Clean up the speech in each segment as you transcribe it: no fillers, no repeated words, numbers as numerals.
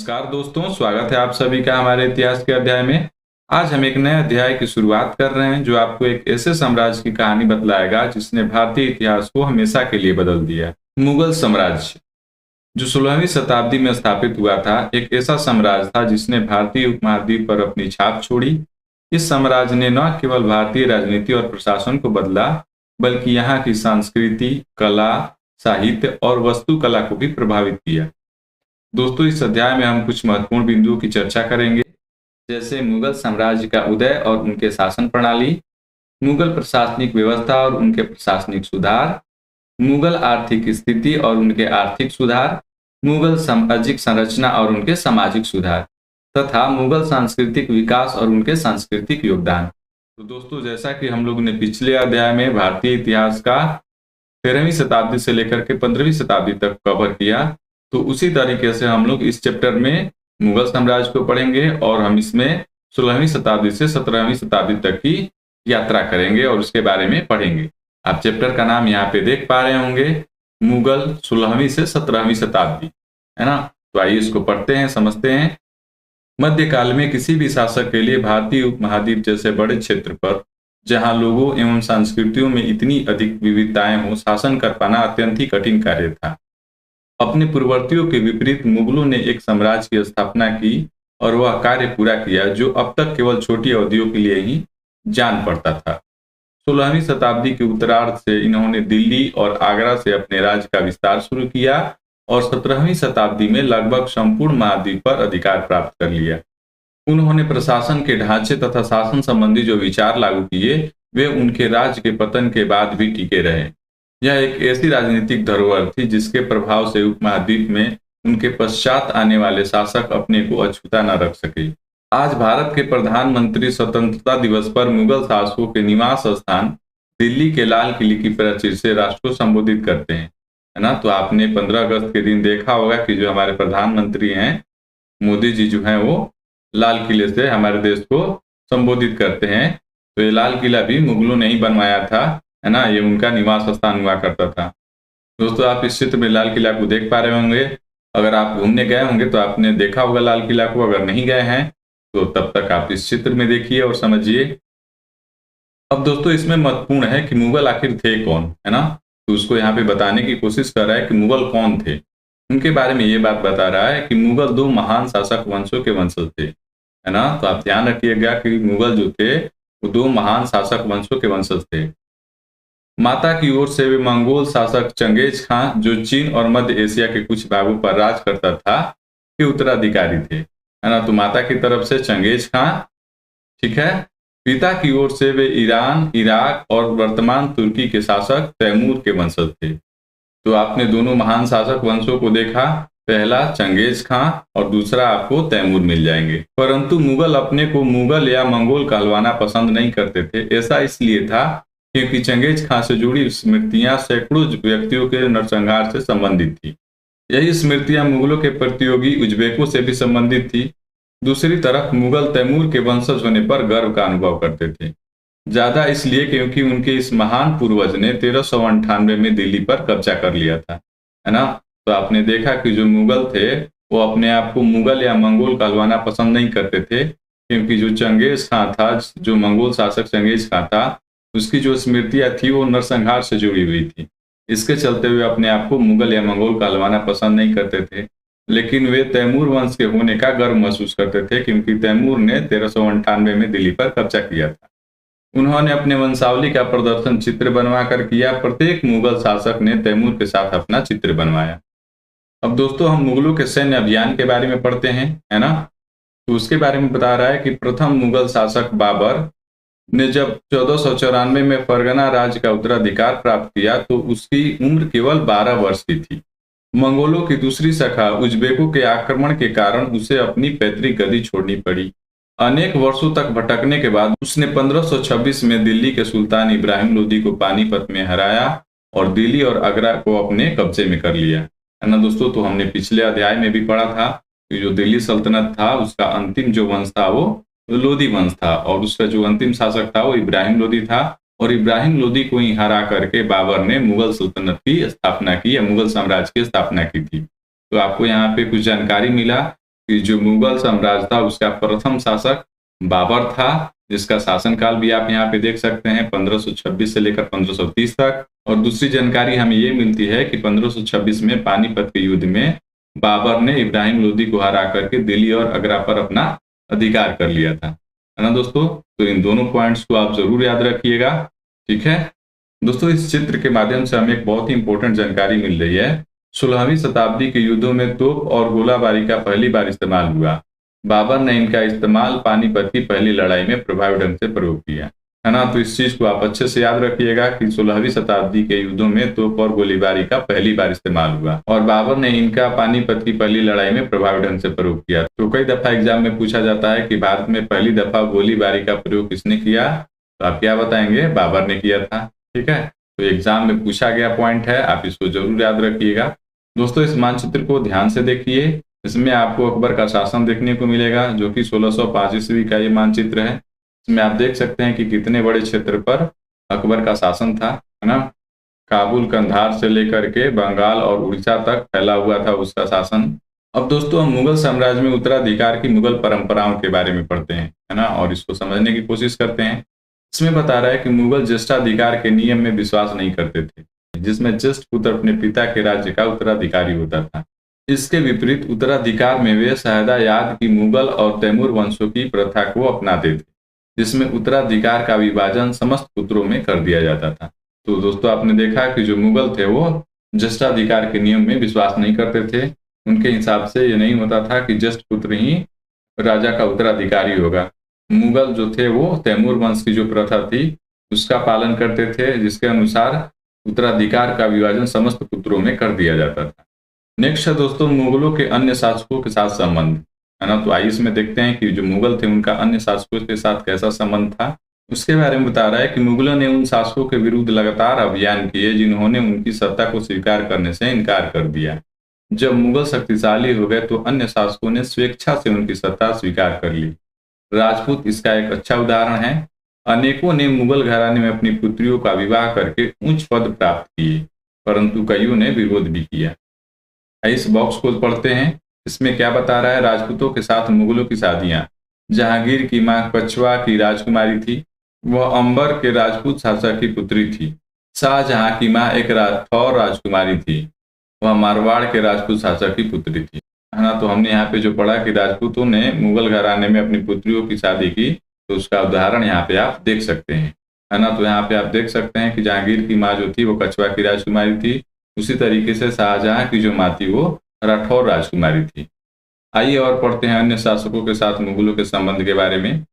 नमस्कार दोस्तों, स्वागत है आप सभी का हमारे इतिहास के अध्याय में। आज हम एक नए अध्याय की शुरुआत कर रहे हैं जो आपको एक ऐसे साम्राज्य की कहानी बतलाएगा जिसने भारतीय इतिहास को हमेशा के लिए बदल दिया। मुगल साम्राज्य जो 16वीं शताब्दी में स्थापित हुआ था, एक ऐसा साम्राज्य था जिसने भारतीय उपमहाद्वीप पर अपनी छाप छोड़ी। इस साम्राज्य ने न केवल भारतीय राजनीति और प्रशासन को बदला, बल्कि यहाँ की संस्कृति, कला, साहित्य और वास्तुकला को भी प्रभावित किया। दोस्तों, इस अध्याय में हम कुछ महत्वपूर्ण बिंदुओं की चर्चा करेंगे, जैसे मुगल साम्राज्य का उदय और उनके शासन प्रणाली, मुगल प्रशासनिक व्यवस्था और उनके प्रशासनिक सुधार, मुगल आर्थिक स्थिति और उनके आर्थिक सुधार, मुगल सामाजिक संरचना और उनके सामाजिक सुधार, तथा मुगल सांस्कृतिक विकास और उनके सांस्कृतिक योगदान। तो दोस्तों, जैसा कि हम लोगों ने पिछले अध्याय में भारतीय इतिहास का 13वीं शताब्दी से लेकर के 15वीं शताब्दी तक कवर किया, तो उसी तरीके से हम लोग इस चैप्टर में मुगल साम्राज्य को पढ़ेंगे और हम इसमें 16वीं शताब्दी से 17वीं शताब्दी तक की यात्रा करेंगे और उसके बारे में पढ़ेंगे। आप चैप्टर का नाम यहाँ पे देख पा रहे होंगे, मुगल 16वीं से 17वीं शताब्दी, है ना। तो आइए इसको पढ़ते हैं, समझते हैं। मध्यकाल में किसी भी शासक के लिए भारतीय उपमहाद्वीप जैसे बड़े क्षेत्र पर, जहाँ लोगों एवं संस्कृतियों में इतनी अधिक विविधताएं हो, शासन कर पाना अत्यंत ही कठिन कार्य था। अपने पूर्ववर्तियों के विपरीत मुगलों ने एक साम्राज्य की स्थापना की और वह कार्य पूरा किया जो अब तक केवल छोटी अवधियों के लिए ही जान पड़ता था। 16वीं शताब्दी के उत्तरार्ध से इन्होंने दिल्ली और आगरा से अपने राज्य का विस्तार शुरू किया और 17वीं शताब्दी में लगभग संपूर्ण महाद्वीप पर अधिकार प्राप्त कर लिया। उन्होंने प्रशासन के ढांचे तथा शासन संबंधी जो विचार लागू किए, वे उनके राज्य के पतन के बाद भी टिके रहे। यह एक ऐसी राजनीतिक धरोहर थी जिसके प्रभाव से उपमहाद्वीप में उनके पश्चात आने वाले शासक अपने को अछूता न रख सके। आज भारत के प्रधानमंत्री स्वतंत्रता दिवस पर मुगल शासकों के निवास स्थान दिल्ली के लाल किले की प्राचीर से राष्ट्र को संबोधित करते हैं, है ना। तो आपने 15 अगस्त के दिन देखा होगा कि जो हमारे प्रधानमंत्री हैं, मोदी जी जो हैं, वो लाल किले से हमारे देश को संबोधित करते हैं। तो ये लाल किला भी मुगलों ने ही बनवाया था, है ना। ये उनका निवास स्थान हुआ करता था। दोस्तों, आप इस चित्र में लाल किला को देख पा रहे होंगे। अगर आप घूमने गए होंगे तो आपने देखा होगा लाल किला को। अगर नहीं गए हैं तो तब तक आप इस चित्र में देखिए और समझिए। अब दोस्तों, इसमें महत्वपूर्ण है कि मुगल आखिर थे कौन, है ना। तो उसको यहाँ पे बताने की कोशिश कर रहा है कि मुगल कौन थे। उनके बारे में ये बात बता रहा है कि मुगल दो महान शासक वंशों के वंशज थे, है ना। तो आप ध्यान रखिएगा कि मुगल जो थे वो दो महान शासक वंशों के वंशज थे। माता की ओर से वे मंगोल शासक चंगेज खां, जो चीन और मध्य एशिया के कुछ भागों पर राज करता था, के उत्तराधिकारी थे, है ना। तो माता की तरफ से चंगेज खां, ठीक है। पिता की ओर से वे ईरान, इराक और वर्तमान तुर्की के शासक तैमूर के वंशज थे। तो आपने दोनों महान शासक वंशों को देखा, पहला चंगेज खां और दूसरा आपको तैमूर मिल जाएंगे। परंतु मुगल अपने को मुगल या मंगोल कहलवाना पसंद नहीं करते थे। ऐसा इसलिए था क्योंकि चंगेज खां से जुड़ी स्मृतियां सैकड़ों व्यक्तियों के नरसंहार से संबंधित थी। यही स्मृतियां मुगलों के प्रतियोगी उज्बेकों से भी संबंधित थी। दूसरी तरफ मुगल तैमूर के वंशज होने पर गर्व का अनुभव करते थे, ज्यादा इसलिए क्योंकि उनके इस महान पूर्वज ने 1398 में दिल्ली पर कब्जा कर लिया था, है ना। तो आपने देखा कि जो मुगल थे वो अपने आप को मुगल या मंगोल कहलवाना पसंद नहीं करते थे, क्योंकि जो चंगेज खां था, जो मंगोल शासक चंगेज खां था, उसकी जो स्मृतियां थी वो नरसंहार से जुड़ी हुई थी। इसके चलते हुए अपने आप को मुगल या मंगोल कहलवाना पसंद नहीं करते थे। लेकिन वे तैमूर वंश के होने का गर्व महसूस करते थे, क्योंकि तैमूर ने 1398 में दिल्ली पर कब्जा किया था। उन्होंने अपने वंशावली का प्रदर्शन चित्र बनवा कर किया। प्रत्येक मुगल शासक ने तैमूर के साथ अपना चित्र बनवाया। अब दोस्तों, हम मुगलों के सैन्य अभियान के बारे में पढ़ते हैं, है ना। तो उसके बारे में बता रहा है कि प्रथम मुगल शासक बाबर ने जब 1494 में फरगना राज्य का उत्तराधिकार प्राप्त किया तो उसकी उम्र केवल 12 वर्ष की थी। मंगोलों की दूसरी शाखा उज्बेकों के आक्रमण के कारण उसे अपनी पैतृक गद्दी छोड़नी पड़ी। अनेक वर्षों तक भटकने के बाद उसने 1526 में दिल्ली के सुल्तान इब्राहिम लोदी को पानीपत में हराया और दिल्ली और आगरा को अपने कब्जे में कर लिया, है ना दोस्तों। तो हमने पिछले अध्याय में भी पढ़ा था कि जो दिल्ली सल्तनत था उसका अंतिम जो वंश था वो लोदी वंश था और उसका जो अंतिम शासक था वो इब्राहिम लोदी था। और इब्राहिम लोदी को ही हरा करके बाबर ने मुगल सल्तनत की स्थापना की या मुगल साम्राज्य की स्थापना की थी। तो आपको यहाँ पे कुछ जानकारी मिला कि जो मुगल साम्राज्य था उसका प्रथम शासक बाबर था, जिसका शासनकाल भी आप यहाँ पे देख सकते हैं 1526 से लेकर 1530 तक। और दूसरी जानकारी हमें ये मिलती है कि 1526 में पानीपत के युद्ध में बाबर ने इब्राहिम लोदी को हरा करके दिल्ली और आगरा पर अपना अधिकार कर लिया था, है ना दोस्तों। तो इन दोनों पॉइंट्स को आप जरूर याद रखिएगा, ठीक है दोस्तों। इस चित्र के माध्यम से हमें एक बहुत ही इंपॉर्टेंट जानकारी मिल रही है। 16वीं शताब्दी के युद्धों में तोप और गोलाबारी का पहली बार इस्तेमाल हुआ। बाबर ने इनका इस्तेमाल पानीपत की पहली लड़ाई में प्रभावी ढंग से प्रयोग किया, है ना। तो इस चीज को आप अच्छे से याद रखिएगा कि 16वीं शताब्दी के युद्धों में तोप और गोलीबारी का पहली बार इस्तेमाल हुआ और बाबर ने इनका पानीपत की पहली लड़ाई में प्रभावी ढंग से प्रयोग किया। तो कई दफा एग्जाम में पूछा जाता है कि भारत में पहली दफा गोलीबारी का प्रयोग किसने किया, तो आप क्या बताएंगे, बाबर ने किया था, ठीक है। तो एग्जाम में पूछा गया पॉइंट है, आप इसको जरूर याद रखिएगा। दोस्तों इस मानचित्र को ध्यान से देखिए, इसमें आपको अकबर का शासन देखने को मिलेगा जो कि 1605 ईस्वी का ये मानचित्र है। इसमें आप देख सकते हैं कि कितने बड़े क्षेत्र पर अकबर का शासन था, है ना। काबुल कंधार से लेकर के बंगाल और उड़ीसा तक फैला हुआ था उसका शासन। अब दोस्तों हम मुगल साम्राज्य में उत्तराधिकार की मुगल परंपराओं के बारे में पढ़ते हैं, है ना, और इसको समझने की कोशिश करते हैं। इसमें बता रहा है कि मुगल ज्येष्ठाधिकार के नियम में विश्वास नहीं करते थे, जिसमें ज्येष्ठ पुत्र अपने पिता के राज्य का उत्तराधिकारी होता था। इसके विपरीत उत्तराधिकार में वे शहदायाद की मुगल और तैमूर वंशों की प्रथा को अपनाते थे, जिसमें उत्तराधिकार का विभाजन समस्त पुत्रों में कर दिया जाता था। तो दोस्तों आपने देखा कि जो मुगल थे वो ज्येष्ठाधिकार के नियम में विश्वास नहीं करते थे। उनके हिसाब से ये नहीं होता था कि ज्येष्ठ पुत्र ही राजा का उत्तराधिकारी होगा। मुगल जो थे वो तैमूर वंश की जो प्रथा थी उसका पालन करते थे, जिसके अनुसार उत्तराधिकार का विभाजन समस्त पुत्रों में कर दिया जाता था। नेक्स्ट है दोस्तों मुगलों के अन्य शासकों के साथ संबंध, है ना। तो आइए इसमें देखते हैं कि जो मुगल थे उनका अन्य शासकों के साथ कैसा संबंध था। उसके बारे में बता रहा है कि मुगलों ने उन शासकों के विरुद्ध लगातार अभियान किए जिन्होंने उनकी सत्ता को स्वीकार करने से इनकार कर दिया। जब मुगल शक्तिशाली हो गए तो अन्य शासकों ने स्वेच्छा से उनकी सत्ता स्वीकार कर ली। राजपूत इसका एक अच्छा उदाहरण है। अनेकों ने मुगल घराने में अपनी पुत्रियों का विवाह करके उच्च पद प्राप्त किए, परंतु कईयों ने विरोध भी किया। इस बॉक्स को पढ़ते हैं, इसमें क्या बता रहा है। राजपूतों के साथ मुगलों की शादियां। जहांगीर की मां कछवा की राजकुमारी थी, वह अंबर के राजपूत शासक की पुत्री थी। शाहजहां की मां एक राठौर राजकुमारी थी, वह मारवाड़ के राजपूत शासक की पुत्री थी, है ना। तो हमने यहाँ पे जो पढ़ा कि राजपूतों ने मुगल घराने में अपनी पुत्रियों की शादी की, तो उसका उदाहरण यहाँ पे आप देख सकते हैं, है ना। तो यहाँ पे आप देख सकते हैं कि जहांगीर की माँ जो थी वो कछवा की राजकुमारी थी, उसी तरीके से शाहजहां की जो माँ थी वो राठौर राजकुमारी थी। आइए और पढ़ते हैं अन्य शासकों के साथ मुगलों के संबंध के बारे में।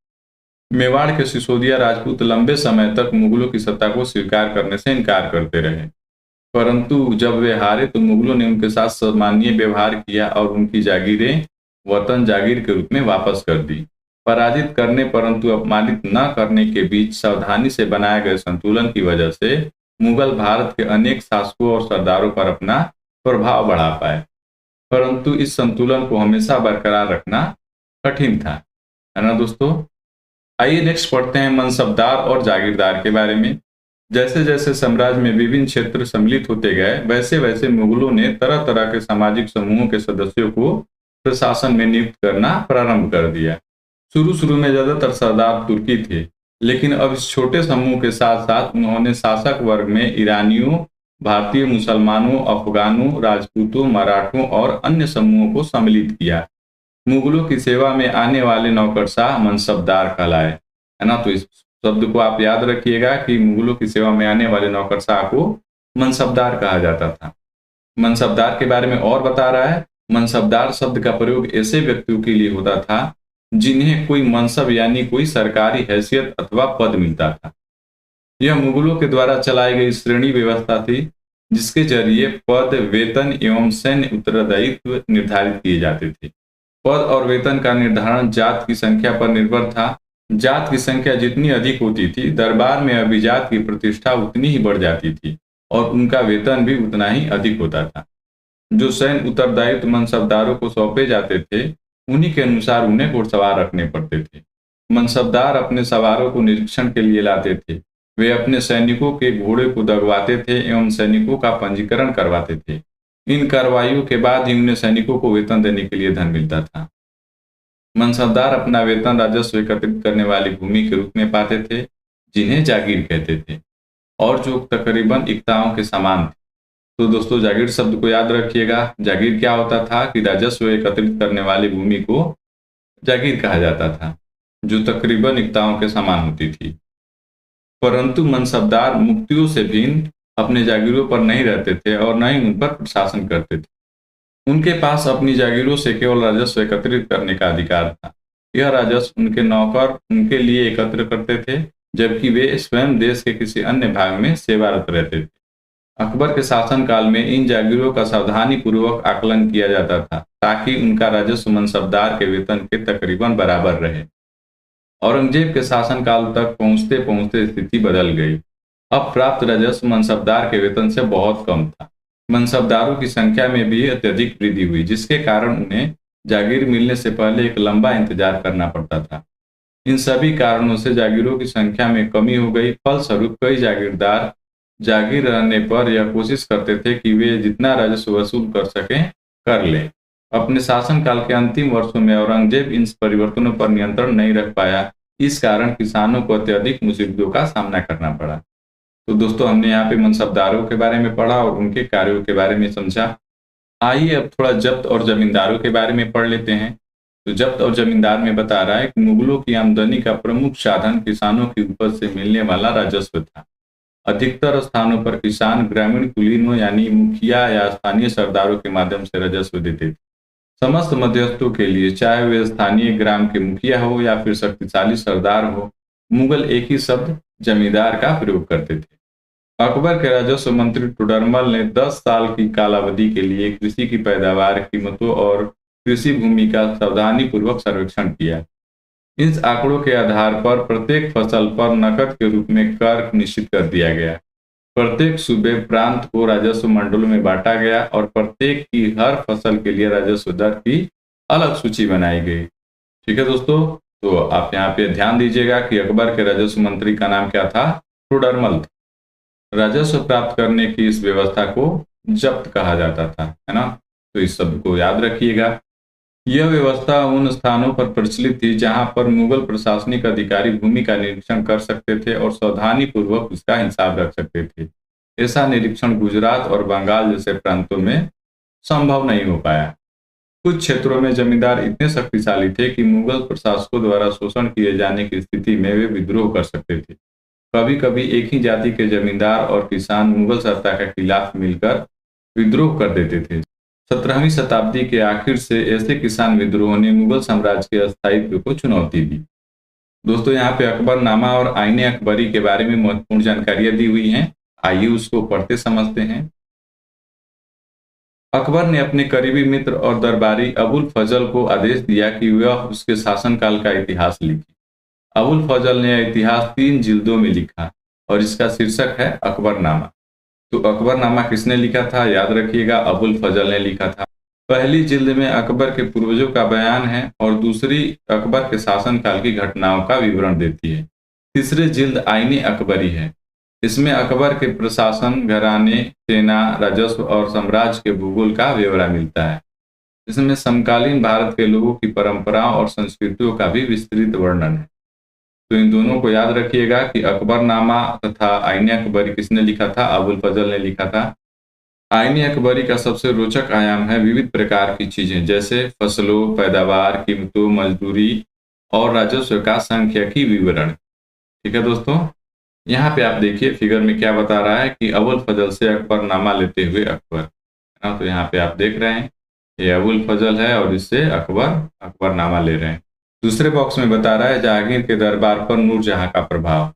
मेवाड़ के सिसोदिया राजपूत लंबे समय तक मुगलों की सत्ता को स्वीकार करने से इनकार करते रहे, परंतु जब वे हारे तो मुगलों ने उनके साथ सम्मानीय व्यवहार किया और उनकी जागीरें वतन जागीर के रूप में वापस कर दी। पराजित करने परंतु अपमानित न करने के बीच सावधानी से बनाए गए संतुलन की वजह से मुगल भारत के अनेक शासकों और सरदारों पर अपना प्रभाव बढ़ा पाए, परंतु इस संतुलन को हमेशा बरकरार रखना कठिन था, है ना दोस्तों। आइए नेक्स्ट पढ़ते हैं मनसबदार और जागीरदार के बारे में। जैसे जैसे साम्राज्य में विभिन्न क्षेत्र सम्मिलित होते गए, वैसे वैसे मुगलों ने तरह तरह के सामाजिक समूहों के सदस्यों को प्रशासन में नियुक्त करना प्रारंभ कर दिया। शुरू में ज्यादातर सरदार तुर्की थे, लेकिन अब इस छोटे समूह के साथ साथ उन्होंने शासक वर्ग में ईरानियों, भारतीय मुसलमानों, अफगानों, राजपूतों, मराठों और अन्य समूहों को सम्मिलित किया। मुगलों की सेवा में आने वाले नौकरशाह मनसबदार कहलाए, है ना। तो इस शब्द को आप याद रखिएगा कि मुगलों की सेवा में आने वाले नौकरशाह को मनसबदार कहा जाता था। मनसबदार के बारे में और बता रहा है, मनसबदार शब्द का प्रयोग ऐसे व्यक्तियों के लिए होता था जिन्हें कोई मनसब यानी कोई सरकारी हैसियत अथवा पद मिलता था। यह मुगलों के द्वारा चलाई गई श्रेणी व्यवस्था थी, जिसके जरिए पद, वेतन एवं सैन्य उत्तरदायित्व निर्धारित किए जाते थे। पद और वेतन का निर्धारण जात की संख्या पर निर्भर था। जात की संख्या जितनी अधिक होती थी, दरबार में अभिजात की प्रतिष्ठा उतनी ही बढ़ जाती थी और उनका वेतन भी उतना ही अधिक होता था। जो सैन्य उत्तरदायित्व मनसबदारों को सौंपे जाते थे, उन्हीं के अनुसार उन्हें घुड़सवार रखने पड़ते थे। मनसबदार अपने सवारों को निरीक्षण के लिए लाते थे। वे अपने सैनिकों के घोड़े को दगवाते थे एवं सैनिकों का पंजीकरण करवाते थे। इन कार्रवाइयों के बाद ही उन्हें सैनिकों को वेतन देने के लिए धन मिलता था। मनसबदार अपना वेतन राजस्व एकत्रित करने वाली भूमि के रूप में पाते थे, जिन्हें जागीर कहते थे, और जो तकरीबन इक्ताओं के समान थे। तो दोस्तों, जागीर शब्द को याद रखिएगा। जागीर क्या होता था कि राजस्व एकत्रित करने वाली भूमि को जागीर कहा जाता था, जो तकरीबन इक्ताओं के समान होती थी। परंतु मनसबदार मुक्तियों से भिन्न अपने जागीरों पर नहीं रहते थे और न ही उन पर प्रशासन करते थे। उनके पास अपनी जागीरों से केवल राजस्व एकत्रित करने का अधिकार था। यह राजस्व उनके नौकर उनके लिए एकत्र करते थे, जबकि वे स्वयं देश के किसी अन्य भाग में सेवारत रहते थे। अकबर के शासनकाल में इन जागीरों का सावधानी पूर्वक आकलन किया जाता था, ताकि उनका राजस्व मनसबदार के वेतन के तकरीबन बराबर रहे। औरंगजेब के शासनकाल तक पहुंचते पहुंचते स्थिति बदल गई। अब प्राप्त राजस्व मनसबदार के वेतन से बहुत कम था। मनसबदारों की संख्या में भी अत्यधिक वृद्धि हुई, जिसके कारण उन्हें जागीर मिलने से पहले एक लंबा इंतजार करना पड़ता था। इन सभी कारणों से जागीरों की संख्या में कमी हो गई। फलस्वरूप कई जागीरदार जागीर रहने पर यह कोशिश करते थे कि वे जितना राजस्व वसूल कर सकें कर लें। अपने शासनकाल के अंतिम वर्षों में औरंगजेब इन परिवर्तनों पर नियंत्रण नहीं रख पाया। इस कारण किसानों को अत्यधिक मुसीबतों का सामना करना पड़ा। तो दोस्तों, हमने यहाँ पे मनसबदारों के बारे में पढ़ा और उनके कार्यों के बारे में समझा। आइए अब थोड़ा जब्त और जमींदारों के बारे में पढ़ लेते हैं। तो जब्त और जमींदार में बता रहा है कि मुगलों की आमदनी का प्रमुख साधन किसानों की उपज से मिलने वाला राजस्व था। अधिकतर स्थानों पर किसान ग्रामीण कुलीनों यानी मुखिया या स्थानीय सरदारों के माध्यम से राजस्व देते थे। समस्त मध्यस्थों के लिए, चाहे वे स्थानीय ग्राम के मुखिया हो या फिर शक्तिशाली सरदार हो, मुगल एक ही शब्द जमींदार का प्रयोग करते थे। अकबर के राजस्व मंत्री टोडरमल ने 10 साल की कालावधि के लिए कृषि की पैदावार, कीमतों और कृषि भूमि का सावधानीपूर्वक सर्वेक्षण किया। इन आंकड़ों के आधार पर प्रत्येक फसल पर नकद के रूप में कर निश्चित कर दिया गया। प्रत्येक सूबे प्रांत को राजस्व मंडलों में बांटा गया और प्रत्येक की हर फसल के लिए राजस्व दर की अलग सूची बनाई गई। ठीक है दोस्तों, तो आप यहाँ पे ध्यान दीजिएगा कि अकबर के राजस्व मंत्री का नाम क्या था? टोडरमल। राजस्व प्राप्त करने की इस व्यवस्था को जब्त कहा जाता था, है ना? तो इस सब को याद रखिएगा। यह व्यवस्था उन स्थानों पर प्रचलित थी जहां पर मुगल प्रशासनिक अधिकारी भूमि का निरीक्षण कर सकते थे और सावधानी पूर्वक उसका हिसाब रख सकते थे। ऐसा निरीक्षण गुजरात और बंगाल जैसे प्रांतों में संभव नहीं हो पाया। कुछ क्षेत्रों में जमींदार इतने शक्तिशाली थे कि मुगल प्रशासकों द्वारा शोषण किए जाने की स्थिति में वे विद्रोह कर सकते थे। कभी कभी एक ही जाति के जमींदार और किसान मुगल सत्ता के खिलाफ मिलकर विद्रोह कर देते थे। 17वीं शताब्दी के आखिर से ऐसे किसान विद्रोह ने मुगल साम्राज्य के अस्थायित्व को चुनौती दी। दोस्तों, यहाँ पे अकबरनामा और आईने अकबरी के बारे में महत्वपूर्ण जानकारियां दी हुई हैं। आइए उसको पढ़ते समझते हैं। अकबर ने अपने करीबी मित्र और दरबारी अबुल फजल को आदेश दिया कि वह उसके शासनकाल का इतिहास लिखे। अबुल फजल ने यह इतिहास 3 जिल्दों में लिखा और इसका शीर्षक है अकबरनामा। तो अकबरनामा किसने लिखा था? याद रखिएगा, अबुल फजल ने लिखा था। पहली जिल्द में अकबर के पूर्वजों का बयान है और दूसरी अकबर के शासनकाल की घटनाओं का विवरण देती है। तीसरी जिल्द आईने अकबरी है। इसमें अकबर के प्रशासन, घराने, सेना, राजस्व और साम्राज्य के भूगोल का ब्यौरा मिलता है। इसमें समकालीन भारत के लोगों की परंपराओं और संस्कृतियों का भी विस्तृत वर्णन है। तो इन दोनों को याद रखिएगा कि अकबरनामा तथा आईने अकबरी किसने लिखा था? अबुल फजल ने लिखा था। आईने अकबरी का सबसे रोचक आयाम है विविध प्रकार की चीजें, जैसे फसलों, पैदावार, कीमतों, मजदूरी और राजस्व का सांख्यिकी विवरण। ठीक है दोस्तों, यहाँ पे आप देखिए फिगर में क्या बता रहा है कि अबुल फजल से अकबरनामा लेते हुए अकबर, है ना? तो यहाँ पे आप देख रहे हैं ये अबुल फजल है और इससे अकबरनामा ले रहे हैं। दूसरे बॉक्स में बता रहा है जहांगीर के दरबार पर नूरजहां का प्रभाव।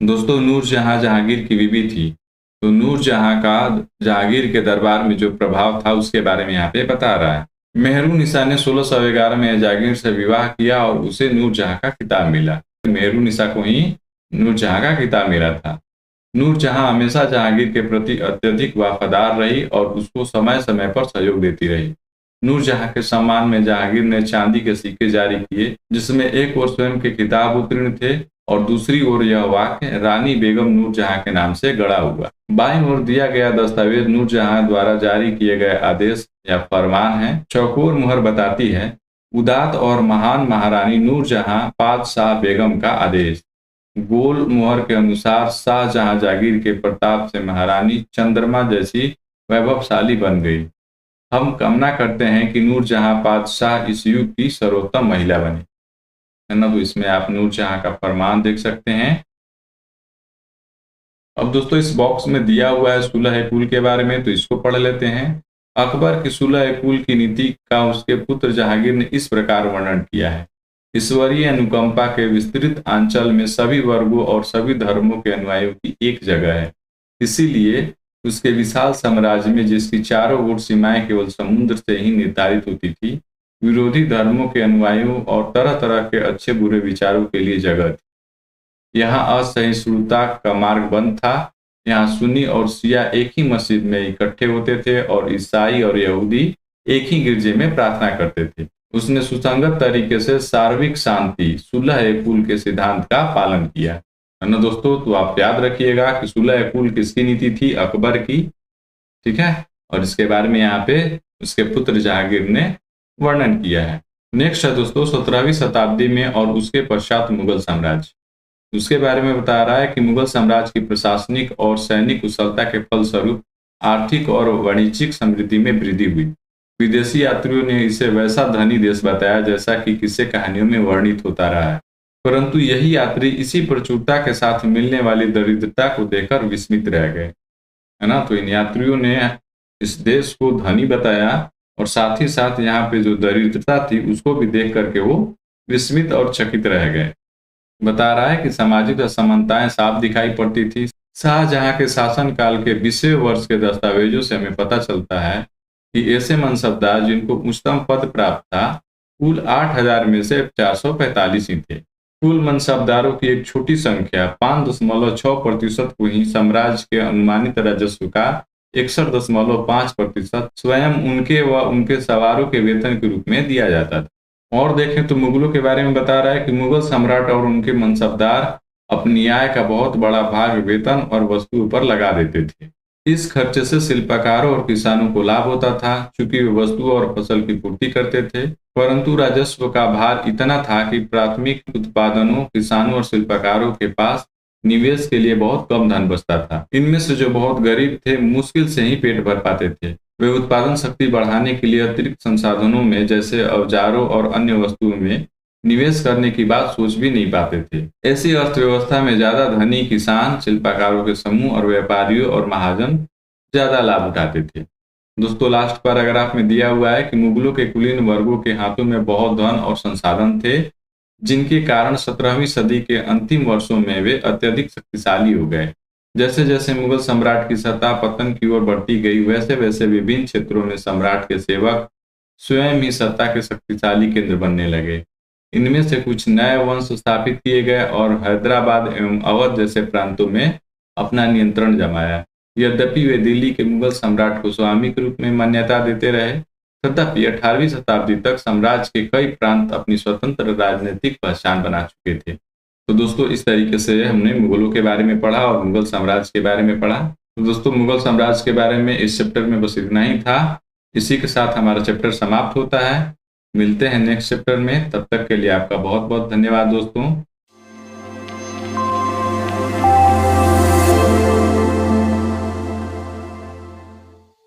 दोस्तों, नूरजहां जहांगीर की बीवी थी, तो नूरजहां का जहांगीर के दरबार में जो प्रभाव था उसके बारे में यहाँ पे बता रहा है। मेहरुनिसा ने 1611 में जहांगीर से विवाह किया और उसे नूरजहां का खिताब मिला। मेहरुनिसा को ही नूरजहां का खिताब मिला था। नूरजहां हमेशा जहांगीर के प्रति अत्यधिक वफादार रही और उसको समय समय पर सहयोग देती रही। नूरजहां के सम्मान में जहांगीर ने चांदी के सिक्के जारी किए, जिसमें एक ओर स्वयं के खिताब उत्तीर्ण थे और दूसरी ओर यह वाक्य रानी बेगम नूरजहां के नाम से गढ़ा हुआ। बाईं ओर दिया गया दस्तावेज नूरजहां द्वारा जारी किए गए आदेश या फरमान है। चौकोर मुहर बताती है उदात और महान महारानी नूरजहां पातशाह बेगम का आदेश। गोल मोहर के अनुसार शाहजहां जागीर के प्रताप से महारानी चंद्रमा जैसी वैभवशाली बन गई। हम कामना करते हैं कि नूरजहां पातशाह इस युग की सर्वोत्तम महिला बने, है ना। तो इसमें आप नूरजहां का फरमान देख सकते हैं। अब दोस्तों इस बॉक्स में दिया हुआ है सुलह कुल के बारे में, तो इसको पढ़ लेते हैं। अकबर की सुलह कुल की नीति का उसके पुत्र जहांगीर ने इस प्रकार वर्णन किया है। ईश्वरीय अनुकंपा के विस्तृत अंचल में सभी वर्गों और सभी धर्मों के अनुयायियों की एक जगह है। इसीलिए उसके विशाल साम्राज्य में, जिसकी चारों ओर सीमाएं केवल समुद्र से ही निर्धारित होती थी, विरोधी धर्मों के अनुयायियों और तरह तरह के अच्छे बुरे विचारों के लिए जगह थी। यहाँ असहिष्णुता का मार्ग बंद था। यहाँ सुन्नी और शिया एक ही मस्जिद में इकट्ठे होते थे और ईसाई और यहूदी एक ही गिरजे में प्रार्थना करते थे। उसने सुसंगत तरीके से सार्वत्रिक शांति सुलह कुल के सिद्धांत का पालन किया, है ना दोस्तों। तो आप याद रखिएगा कि सुलह कुल किसकी नीति थी? अकबर की, ठीक है। और इसके बारे में यहाँ पे उसके पुत्र जहांगीर ने वर्णन किया है। नेक्स्ट है दोस्तों 17वीं शताब्दी में और उसके पश्चात मुगल साम्राज्य। उसके बारे में बता रहा है कि मुगल साम्राज्य की प्रशासनिक और सैनिक कुशलता के फलस्वरूप आर्थिक और वाणिज्यिक समृद्धि में वृद्धि हुई। विदेशी यात्रियों ने इसे वैसा धनी देश बताया जैसा कि किस्से कहानियों में वर्णित होता रहा है, परंतु यही यात्री इसी प्रचुरता के साथ मिलने वाली दरिद्रता को देखकर विस्मित रह गए, है ना। तो इन यात्रियों ने इस देश को धनी बताया और साथ ही साथ यहाँ पे जो दरिद्रता थी उसको भी देख करके वो विस्मित और चकित रह गए। बता रहा है कि सामाजिक असमानताएं साफ दिखाई पड़ती थी। शाहजहां के शासनकाल के 20वें वर्ष के दस्तावेजों से हमें पता चलता है कि ऐसे मनसबदार जिनको उच्चतम पद प्राप्त था, कुल 8000 में से 445 ही थे। कुल मनसबदारों की एक छोटी संख्या 5.6% को ही साम्राज्य के अनुमानित राजस्व का 61.5% स्वयं उनके व उनके सवारों के वेतन के रूप में दिया जाता था। और देखें तो मुगलों के बारे में बता रहा है कि मुगल सम्राट और उनके मनसबदार अपनी आय का बहुत बड़ा भाग वेतन और वस्तुओं पर लगा देते थे। इस खर्चे से शिल्पकारों और किसानों को लाभ होता था, चूंकि वे वस्तुओं और फसल की पूर्ति करते थे। परंतु राजस्व का भार इतना था कि प्राथमिक उत्पादनों, किसानों और शिल्पकारों के पास निवेश के लिए बहुत कम धन बचता था। इनमें से जो बहुत गरीब थे, मुश्किल से ही पेट भर पाते थे। वे उत्पादन शक्ति बढ़ाने के लिए अतिरिक्त संसाधनों में, जैसे औजारों और अन्य वस्तुओं में निवेश करने की बात सोच भी नहीं पाते थे। ऐसी अर्थव्यवस्था में ज्यादा धनी किसान, शिल्पकारों के समूह और व्यापारियों और महाजन ज्यादा लाभ उठाते थे। दोस्तों लास्ट पैराग्राफ में दिया हुआ है कि मुगलों के कुलीन वर्गों के हाथों में बहुत धन और संसाधन थे, जिनके कारण 17वीं सदी के अंतिम वर्षों में वे अत्यधिक शक्तिशाली हो गए। जैसे जैसे मुगल सम्राट की सत्ता पतन की ओर बढ़ती गई, वैसे वैसे विभिन्न क्षेत्रों में सम्राट के सेवक स्वयं ही सत्ता के शक्तिशाली केंद्र बनने लगे। इनमें से कुछ नए वंश स्थापित किए गए और हैदराबाद एवं अवध जैसे प्रांतों में अपना नियंत्रण जमाया। यद्यपि वे दिल्ली के मुगल सम्राट को स्वामी के रूप में मान्यता देते रहे, तथापि 18वीं शताब्दी तक साम्राज्य के कई प्रांत अपनी स्वतंत्र राजनीतिक पहचान बना चुके थे। तो दोस्तों इस तरीके से हमने मुगलों के बारे में पढ़ा और मुगल साम्राज्य के बारे में पढ़ा। तो दोस्तों मुगल साम्राज्य के बारे में इस चैप्टर में बस इतना ही था। इसी के साथ हमारा चैप्टर समाप्त होता है। मिलते हैं नेक्स्ट चैप्टर में, तब तक के लिए आपका बहुत बहुत धन्यवाद दोस्तों।